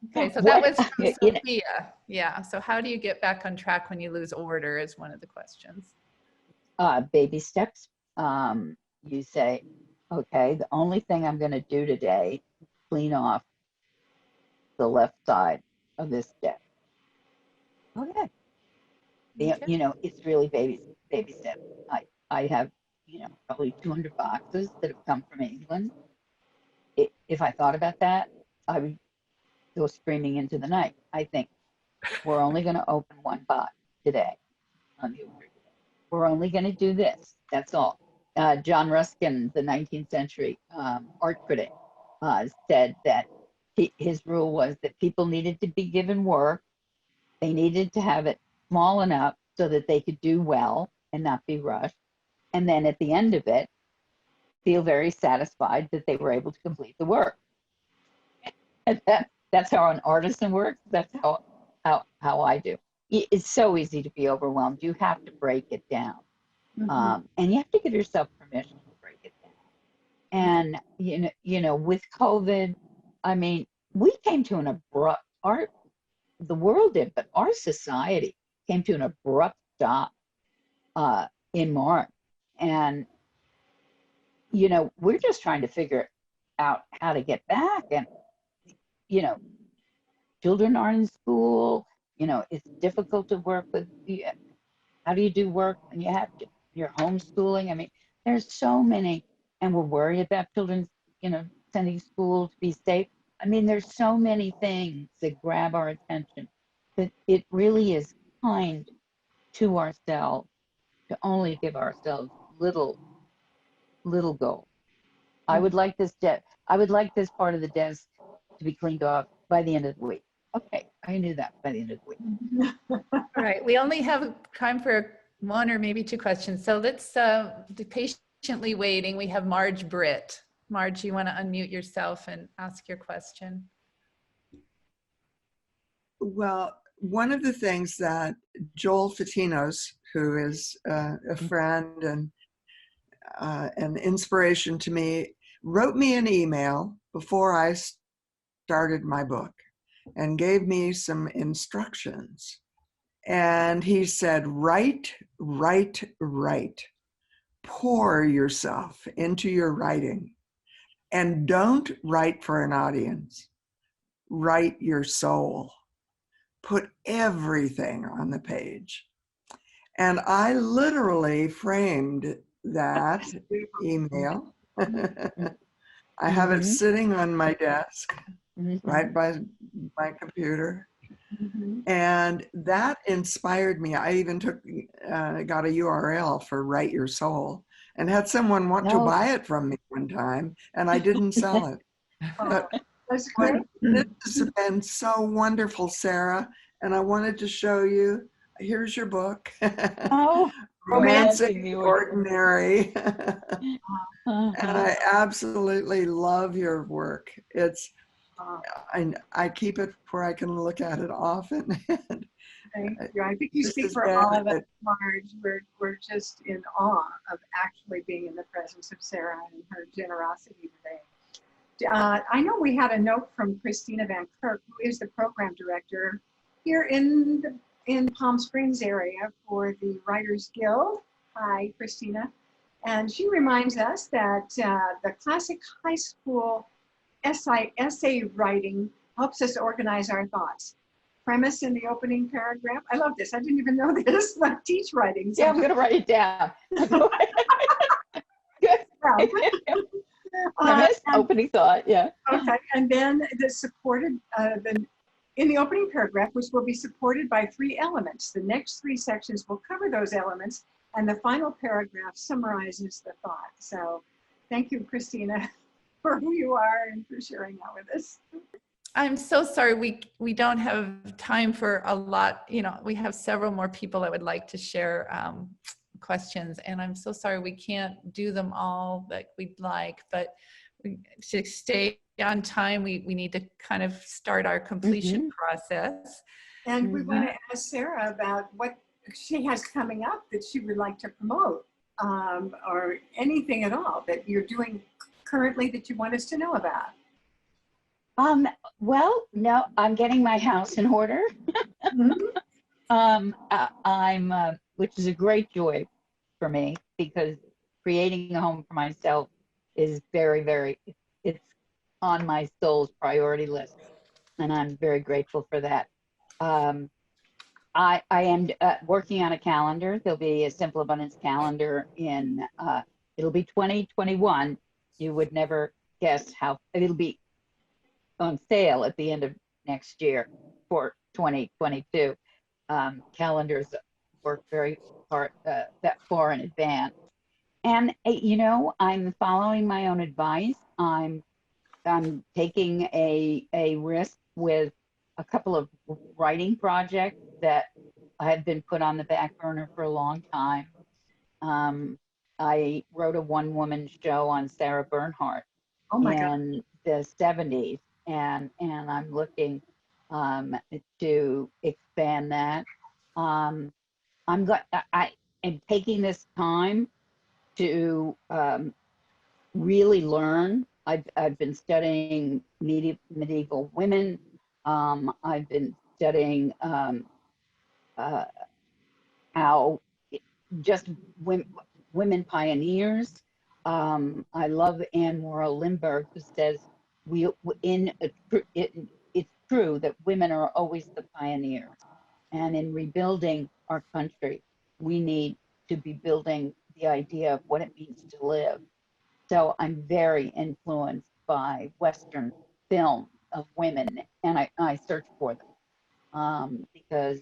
Okay, so that was from Sophia. Yeah, so how do you get back on track when you lose order is one of the questions. Baby steps. You say, okay, the only thing I'm going to do today, clean off the left side of this deck. Okay. It's really baby steps. I have, probably 200 boxes that have come from England. If I thought about that, I would go screaming into the night. I think we're only going to open one box today on the order. We're only going to do this. That's all. John Ruskin, the 19th century art critic, said that his rule was that people needed to be given work. They needed to have it small enough so that they could do well and not be rushed. And then at the end of it, feel very satisfied that they were able to complete the work. And that's how an artisan works. That's how I do. It's so easy to be overwhelmed. You have to break it down. And you have to give yourself permission to break it down. And with COVID, I mean, we came to an abrupt, the world did, but our society came to an abrupt stop in March. And we're just trying to figure out how to get back. And children are in school. It's difficult to work with. How do you do work when you're homeschooling? I mean, there's so many, and we're worried about children, sending school to be safe. I mean, there's so many things that grab our attention that it really is kind to ourselves to only give ourselves little goals. I would like this part of the desk to be cleaned off by the end of the week. Okay, I knew that by the end of the week. All right, we only have time for one or maybe two questions. So let's be patiently waiting. We have Marge Britt. Marge, you want to unmute yourself and ask your question? Well, one of the things that Joel Fatinos, who is a friend and an inspiration to me, wrote me an email before I started my book and gave me some instructions. And he said, write, write, write. Pour yourself into your writing. And don't write for an audience. Write your soul. Put everything on the page. And I literally framed that email. I have it sitting on my desk, right by my computer. And that inspired me. I even got a URL for Write Your Soul and had someone want to buy it from me one time, and I didn't sell it. But That's great. this has been so wonderful, Sarah, and I wanted to show you. Here's your book. Oh, Romancing the Ordinary. And I absolutely love your work. It's, I keep it where I can look at it often. Thank you. I think you speak for all of us, Marge. We're just in awe of actually being in the presence of Sarah and her generosity today. I know we had a note from Christina Van Kirk, who is the program director here in Palm Springs area for the Writers Guild. Hi, Christina. And she reminds us that the classic high school essay writing helps us organize our thoughts. Premise in the opening paragraph. I love this. I didn't even know this. I teach writing. Yeah, I'm going to write it down. Premise, opening thought, yeah. Okay, and then in the opening paragraph, which will be supported by 3 elements. The next 3 sections will cover those elements, and the final paragraph summarizes the thought. So thank you, Christina, for who you are and for sharing that with us. I'm so sorry we don't have time for a lot. We have several more people that would like to share questions, and I'm so sorry we can't do them all that we'd like, but to stay on time, we need to kind of start our completion process. And we want to ask Sarah about what she has coming up that she would like to promote, or anything at all that you're doing currently that you want us to know about. Well, no, I'm getting my house in order. Which is a great joy for me, because creating a home for myself is very, very, it's on my soul's priority list, and I'm very grateful for that. I am working on a calendar. There'll be a Simple Abundance calendar in, it'll be 2021. You would never guess how, it'll be on sale at the end of next year for 2022. Calendars work very hard, that far in advance. And I'm following my own advice. I'm taking a risk with a couple of writing projects that have been put on the back burner for a long time. I wrote a one-woman show on Sarah Bernhardt in the 70s, and I'm looking to expand that. I am taking this time to really learn. I've been studying medieval women. I've been studying how just women pioneers. I love Anne Morrow Lindbergh, who says it's true that women are always the pioneers, and in rebuilding our country, we need to be building the idea of what it means to live. So I'm very influenced by Western film of women, and I search for them because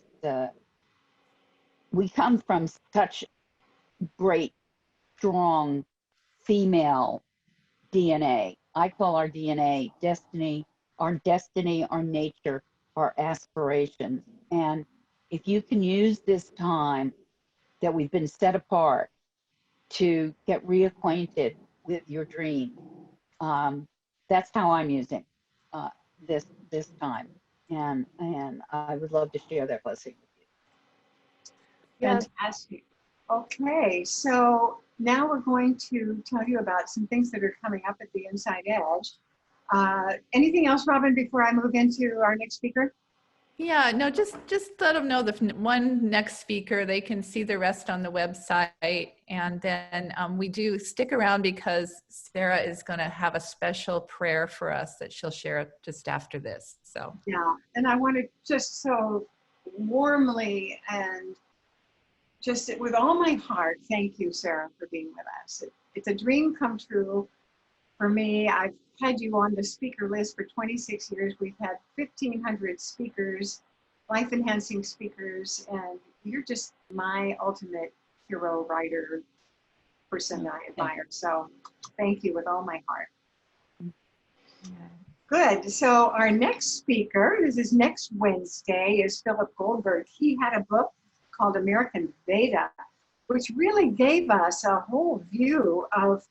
we come from such great, strong female DNA. I call our DNA destiny, our nature, our aspirations. And if you can use this time that we've been set apart to get reacquainted with your dreams, that's how I'm using this time. And I would love to share that blessing with you. Fantastic. Okay, so now we're going to tell you about some things that are coming up at the Inside Edge. Anything else, Robin, before I move into our next speaker? Yeah, no, just let them know the one next speaker. They can see the rest on the website. And then we do stick around because Sarah is going to have a special prayer for us that she'll share just after this. So yeah, and I want to just so warmly and just with all my heart, thank you, Sarah, for being with us. It's a dream come true for me. I've had you on the speaker list for 26 years. We've had 1,500 speakers, life-enhancing speakers, and you're just my ultimate hero, writer, person I admire. So thank you with all my heart. Good. So our next speaker, this is next Wednesday, is Philip Goldberg. He had a book called American Veda, which really gave us a whole view of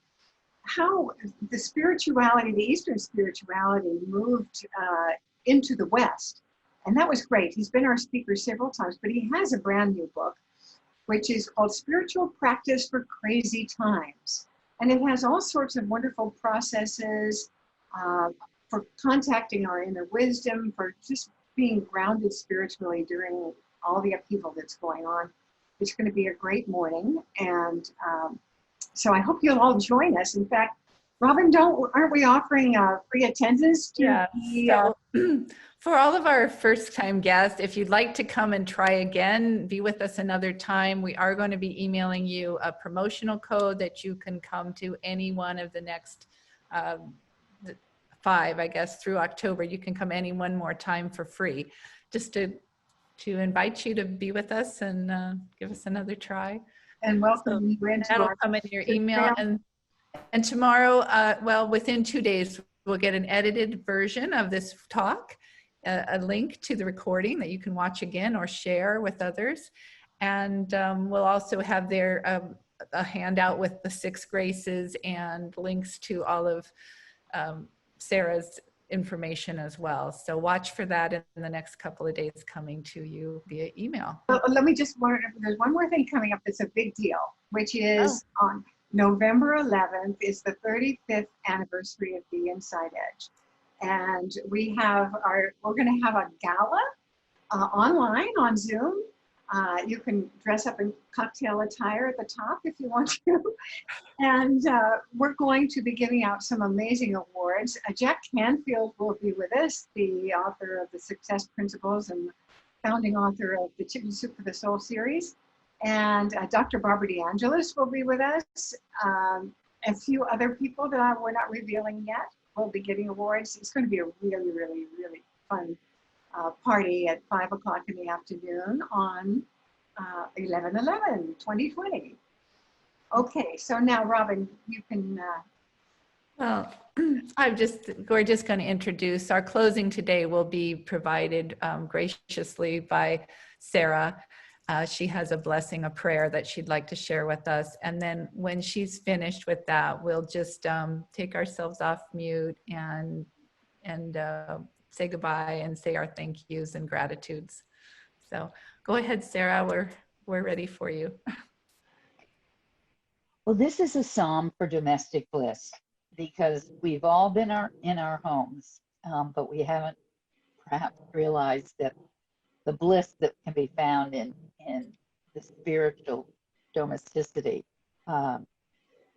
how the spirituality, the Eastern spirituality, moved into the West. And that was great. He's been our speaker several times, but he has a brand new book, which is called Spiritual Practice for Crazy Times. And it has all sorts of wonderful processes for contacting our inner wisdom, for just being grounded spiritually during all the upheaval that's going on. It's going to be a great morning. And so I hope you'll all join us. In fact, Robin, aren't we offering free attendance to so for all of our first-time guests, if you'd like to come and try again, be with us another time, we are going to be emailing you a promotional code that you can come to any one of the next 5, I guess, through October. You can come any one more time for free, just to invite you to be with us and give us another try. And welcome you into that'll come in your email. And tomorrow, well, within 2 days, we'll get an edited version of this talk, a link to the recording that you can watch again or share with others. And we'll also have there a handout with the 6 graces and links to all of Sarah's information as well. So watch for that in the next couple of days coming to you via email. Let me just, there's one more thing coming up that's a big deal, which is on November 11th is the 35th anniversary of the Inside Edge. And we're going to have a gala online on Zoom. You can dress up in cocktail attire at the top if you want to. And we're going to be giving out some amazing awards. Jack Canfield will be with us, the author of the Success Principles and founding author of the Chicken Soup for the Soul series. And Dr. Barbara DeAngelis will be with us. A few other people that we're not revealing yet will be getting awards. It's going to be a really, really, really fun party at 5 o'clock in the afternoon on 11/11/2020. Okay, so now Robin, you can. Well, we're just going to introduce our closing today will be provided graciously by Sarah. She has a blessing, a prayer that she'd like to share with us. And then when she's finished with that, we'll just take ourselves off mute and say goodbye and say our thank yous and gratitudes. So go ahead, Sarah, we're ready for you. Well, this is a psalm for domestic bliss. because we've all been in our homes, but we haven't perhaps realized that the bliss that can be found in the spiritual domesticity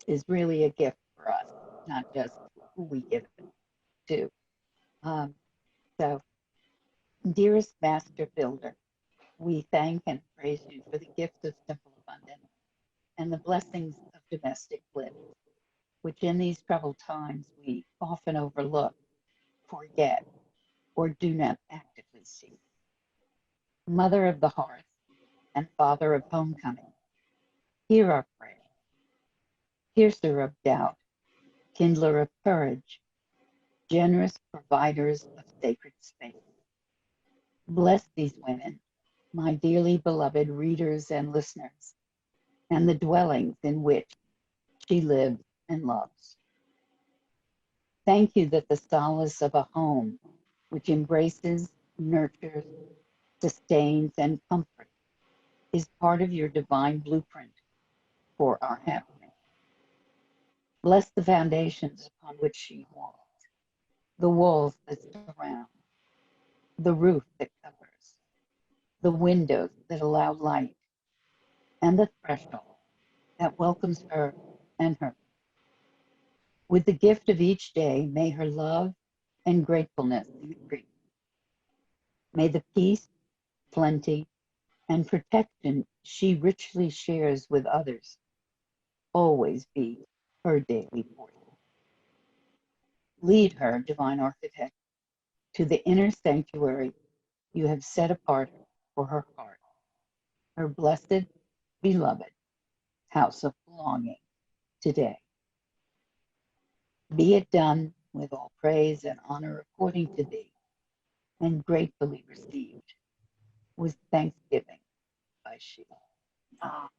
is really a gift for us, not just who we give it to. So, dearest Master Builder, we thank and praise you for the gift of simple abundance and the blessings of domestic bliss, which in these troubled times we often overlook, forget, or do not actively seek. Mother of the hearth and Father of homecoming, hear our prayer. Piercer of doubt, kindler of courage, generous providers of sacred space. Bless these women, my dearly beloved readers and listeners, and the dwellings in which she lives and loves. Thank you that the solace of a home which embraces, nurtures, sustains, and comforts is part of your divine blueprint for our happiness. Bless the foundations upon which she walks, the walls that surround, the roof that covers, the windows that allow light, and the threshold that welcomes her and her. With the gift of each day, may her love and gratefulness increase. May the peace, plenty, and protection she richly shares with others always be her daily portion. Lead her, divine architect, to the inner sanctuary you have set apart for her heart, her blessed, beloved house of belonging today. Be it done with all praise and honor according to thee, and gratefully received with thanksgiving by she. Ah,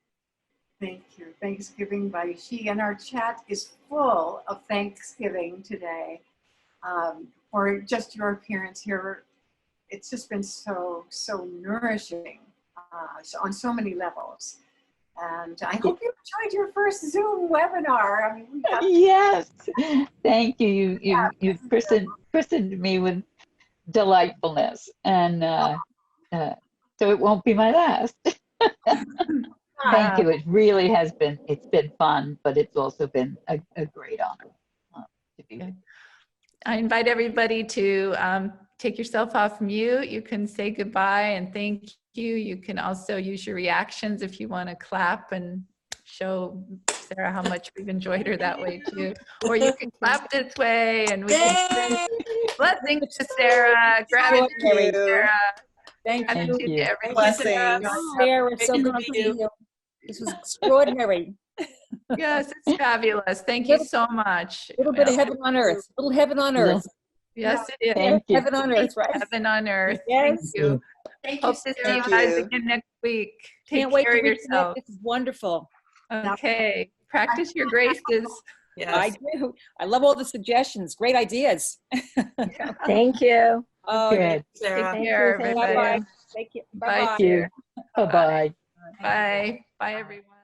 thank you. Thanksgiving by she. And our chat is full of Thanksgiving today for just your appearance here. It's just been so nourishing on so many levels. And I hope you enjoyed your first Zoom webinar. I mean, we got Yes, thank you. You christened me with delightfulness, and so it won't be my last. Thank you. It really has been. It's been fun, but it's also been a great honor to be with you. I invite everybody to take yourself off mute. You can say goodbye and thank you. You can also use your reactions if you want to clap and show Sarah how much we've enjoyed her that way too. Or you can clap this way and we can send blessings to Sarah. Gratitude to Sarah. Thank you. Thank you. To everyone. Blessings. Sarah, it's so good to see you. This was extraordinary. Yes, it's fabulous. Thank you so much. A little bit of heaven on earth. A little heaven on earth. Yes, it is. Thank you. Heaven on earth, right? Heaven on earth. Yes. Thank you. Hope to see you guys again next week. Take Can't wait care to of reconnect. yourself. This is wonderful. Okay. Practice your graces. I do. I love all the suggestions. Great ideas. Thank you. Oh, Good. Take Thank care, you. everybody. bye-bye. Thank you. Bye. Bye-bye. Thank you. Bye-bye. Bye. Bye, everyone.